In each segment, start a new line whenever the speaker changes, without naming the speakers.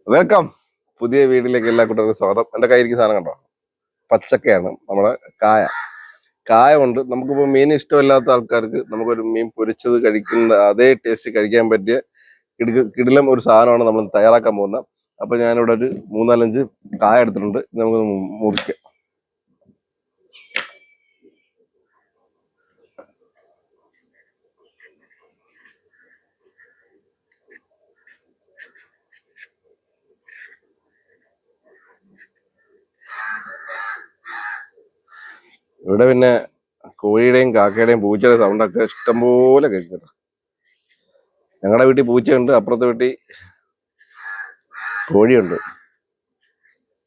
Welcome. പുതിയ വീട്ടിലേക്ക് എല്ലാ കുട്ടികൾക്കും സ്വാഗതം. എൻ്റെ കയ്യിരിക്കുന്ന സാധനം കണ്ടോ? പച്ചക്കയാണ് നമ്മുടെ കായ. കായ കൊണ്ട് നമുക്കിപ്പോൾ മീൻ ഇഷ്ടമില്ലാത്ത ആൾക്കാർക്ക് നമുക്കൊരു മീൻ പൊരിച്ചത് കഴിക്കുന്ന അതേ ടേസ്റ്റ് കഴിക്കാൻ പറ്റിയ കിടിലം ഒരു സാധനമാണ് നമ്മൾ തയ്യാറാക്കാൻ പോകുന്നത്. അപ്പൊ ഞാനിവിടെ ഒരു 3-4 കായ എടുത്തിട്ടുണ്ട്. നമുക്ക് മുറിക്കാം. ഇവിടെ പിന്നെ കോഴിയുടെയും കാക്കയുടെയും പൂച്ചയുടെയും സൗണ്ടൊക്കെ ഇഷ്ടംപോലെ കേൾക്കുന്നുണ്ട്. ഞങ്ങളുടെ വീട്ടിൽ പൂച്ചയുണ്ട്, അപ്പുറത്തെ വീട്ടിൽ കോഴിയുണ്ട്,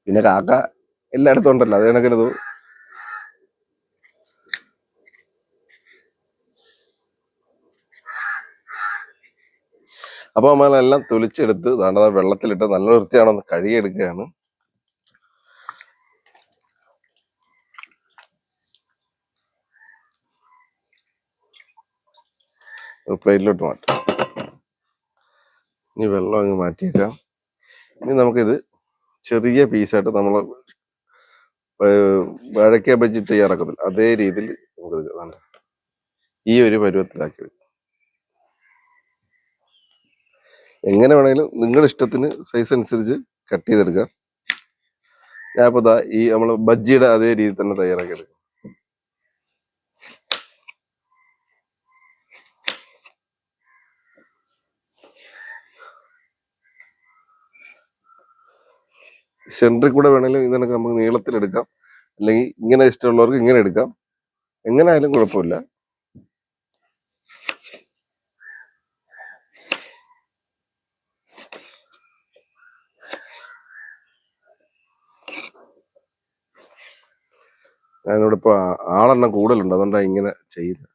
പിന്നെ കാക്ക എല്ലായിടത്തും ഉണ്ടല്ലോ. അത് കണക്കിനത് അപ്പൊ നമ്മളെല്ലാം തൊലിച്ചെടുത്ത് വേണ്ടത് വെള്ളത്തിലിട്ട് നല്ല വൃത്തിയാണോ കഴുകിയെടുക്കുകയാണ്. പ്ലേറ്റിലോട്ട് മാറ്റാം. ഇനി വെള്ളം അങ്ങ് മാറ്റിയേക്കാം. ഇനി നമുക്കിത് ചെറിയ പീസായിട്ട് നമ്മൾ വാഴയ്ക്ക ബജ്ജി തയ്യാറാക്കത്തില്ല അതേ രീതിയിൽ നമുക്ക് ഈ ഒരു പരുവത്തിലാക്കി എടുക്കാം. എങ്ങനെ വേണമെങ്കിലും നിങ്ങളുടെ ഇഷ്ടത്തിന് സൈസ് അനുസരിച്ച് കട്ട് ചെയ്തെടുക്കാം. ഞാനിപ്പോ ഈ നമ്മൾ ബജ്ജിയുടെ അതേ രീതിയിൽ തന്നെ തയ്യാറാക്കി എടുക്കാം. സെൻറ്ററിൽ കൂടെ വേണമെങ്കിലും ഇതിനൊക്കെ നമുക്ക് നീളത്തിലെടുക്കാം, അല്ലെങ്കിൽ ഇങ്ങനെ ഇഷ്ടമുള്ളവർക്ക് ഇങ്ങനെ എടുക്കാം. എങ്ങനെ ആയാലും കുഴപ്പമില്ല. ഞാനിവിടെ ഇപ്പൊ ആളെണ്ണം കൂടുതലുണ്ട്, അതുകൊണ്ടാണ് ഇങ്ങനെ ചെയ്യുന്നത്.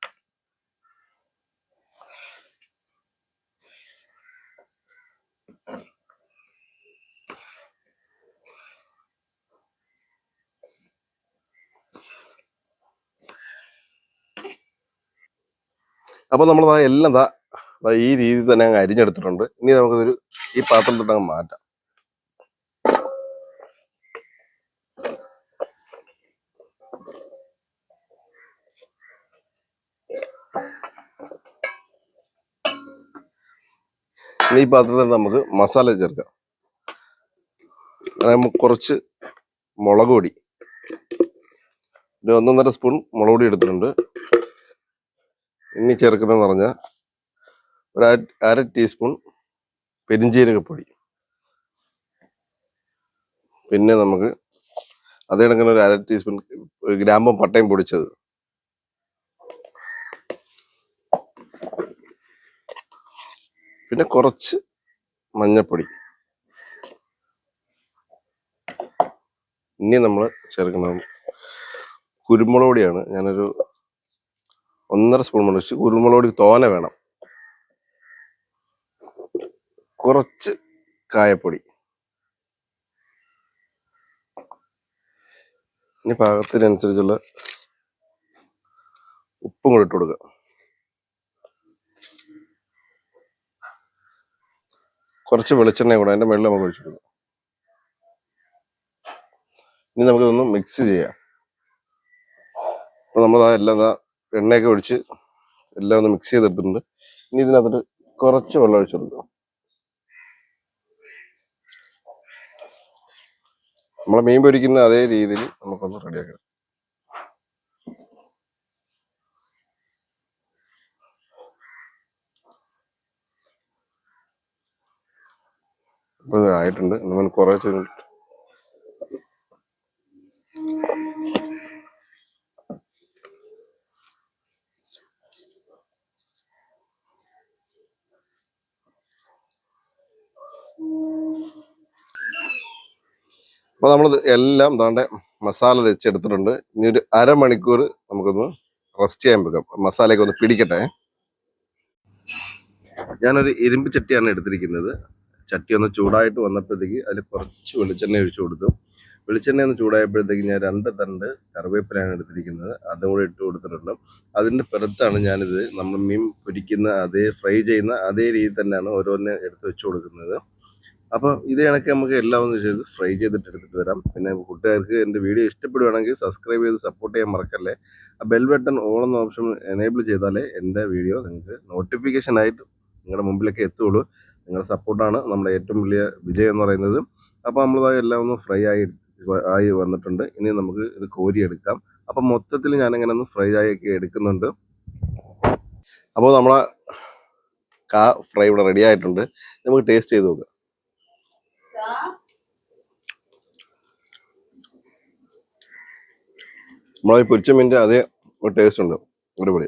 അപ്പൊ നമ്മൾ എല്ലാം ഈ രീതിയിൽ തന്നെ അങ്ങ് അരിഞ്ഞെടുത്തിട്ടുണ്ട്. ഇനി നമുക്കിതൊരു ഈ പാത്രത്തിലോട്ട് അങ്ങ് മാറ്റാം. ഇനി ഈ പാത്രത്തിൽ നമുക്ക് മസാല ചേർക്കാം. നമുക്ക് കുറച്ച് മുളക് പൊടി, ഒരു 1.5 സ്പൂൺ മുളക് പൊടി എടുത്തിട്ടുണ്ട്. ഇനി ചേർക്കുന്നതെന്ന് പറഞ്ഞാൽ ഒരു അര ടീസ്പൂൺ പെരിഞ്ജീരകപ്പൊടി, പിന്നെ നമുക്ക് അതേ കണക്കിന് ഒരു അര ടീസ്പൂൺ ഗ്രാമ്പും പട്ടയും പൊടിച്ചത്, പിന്നെ കുറച്ച് മഞ്ഞൾപ്പൊടി. ഇനി നമ്മൾ ചേർക്കുന്നത് കുരുമുളക് പൊടിയാണ്. ഞാനൊരു 1.5 സ്പൂൺ മുളക്. കുരുമുളക് പൊടി തോനെ വേണം. കുറച്ച് കായപ്പൊടി. ഇനി പാകത്തിനനുസരിച്ചുള്ള ഉപ്പും കൂടെ ഇട്ട് കൊടുക്കുക. കുറച്ച് വെളിച്ചെണ്ണ കൂടെ അതിന്റെ മുകളിൽ നമുക്ക് ഒഴിച്ചു കൊടുക്കാം. ഇനി നമുക്കിതൊന്ന് മിക്സ് ചെയ്യാം. അപ്പൊ നമ്മൾ എല്ലാം എണ്ണയൊക്കെ ഒഴിച്ച് എല്ലാം ഒന്ന് മിക്സ് ചെയ്തെടുത്തിട്ടുണ്ട്. ഇനി ഇതിനകത്തോട്ട് കുറച്ച് വെള്ളം ഒഴിച്ചു കൊടുക്കുക. നമ്മളെ മീൻ പൊരിക്കുന്ന അതേ രീതിയിൽ നമുക്കൊന്ന് റെഡിയാക്കാം. അപ്പൊ ഇത് ആയിട്ടുണ്ട്. നമ്മൾ കുറച്ച് അപ്പൊ നമ്മൾ എല്ലാം താണ്ടെ മസാല തെച്ചെടുത്തിട്ടുണ്ട്. ഇനി ഒരു അരമണിക്കൂർ നമുക്കൊന്ന് റെസ്റ്റ് ചെയ്യാൻ വെക്കാം, മസാലയൊക്കെ ഒന്ന് പിടിക്കട്ടെ. ഞാനൊരു ഇരുമ്പ് ചട്ടിയാണ് എടുത്തിരിക്കുന്നത്. ചട്ടി ഒന്ന് ചൂടായിട്ട് വന്നപ്പോഴത്തേക്ക് അതിൽ കുറച്ച് വെളിച്ചെണ്ണ ഒഴിച്ചു കൊടുത്തു. വെളിച്ചെണ്ണ ഒന്ന് ചൂടായപ്പോഴത്തേക്ക് ഞാൻ 2 തണ്ട് കറിവേപ്പിലാണ് എടുത്തിരിക്കുന്നത്, അതും കൂടെ ഇട്ട് കൊടുത്തിട്ടുണ്ട്. അതിൻ്റെ പുറത്താണ് ഞാനിത് നമ്മൾ മീൻ പൊരിക്കുന്ന അതേ ഫ്രൈ ചെയ്യുന്ന അതേ രീതി തന്നെയാണ് ഓരോന്നെ എടുത്ത് വെച്ച് കൊടുക്കുന്നത്. അപ്പോൾ ഇത് കണക്ക് നമുക്ക് എല്ലാം ഒന്ന് ചെയ്ത് ഫ്രൈ ചെയ്തിട്ട് എടുത്തിട്ട് വരാം. പിന്നെ കൂട്ടുകാർക്ക് എൻ്റെ വീഡിയോ ഇഷ്ടപ്പെടുവാണെങ്കിൽ സബ്സ്ക്രൈബ് ചെയ്ത് സപ്പോർട്ട് ചെയ്യാൻ മറക്കല്ലേ. ആ ബെൽ ബട്ടൺ ഓൾ എന്ന ഓപ്ഷൻ എനേബിൾ ചെയ്താലേ എൻ്റെ വീഡിയോ നിങ്ങൾക്ക് നോട്ടിഫിക്കേഷൻ ആയിട്ട് നിങ്ങളുടെ മുമ്പിലേക്ക് എത്തുള്ളൂ. നിങ്ങളുടെ സപ്പോർട്ടാണ് നമ്മുടെ ഏറ്റവും വലിയ വിജയം എന്ന് പറയുന്നത്. അപ്പോൾ നമ്മൾ എല്ലാം ഒന്ന് ഫ്രൈ ആയി വന്നിട്ടുണ്ട്. ഇനി നമുക്ക് ഇത് കോരിയെടുക്കാം. അപ്പം മൊത്തത്തിൽ ഞാനിങ്ങനെ ഒന്ന് ഫ്രൈ ആക്കി എടുക്കുന്നുണ്ട്. അപ്പോൾ നമ്മളെ ഫ്രൈ ഇവിടെ റെഡി ആയിട്ടുണ്ട്. നമുക്ക് ടേസ്റ്റ് ചെയ്ത് നോക്കാം. നമ്മളെ പൊരിച്ച മീനിൻ്റെ അതേ ഒരു ടേസ്റ്റ് ഉണ്ട്. ഒരുപടി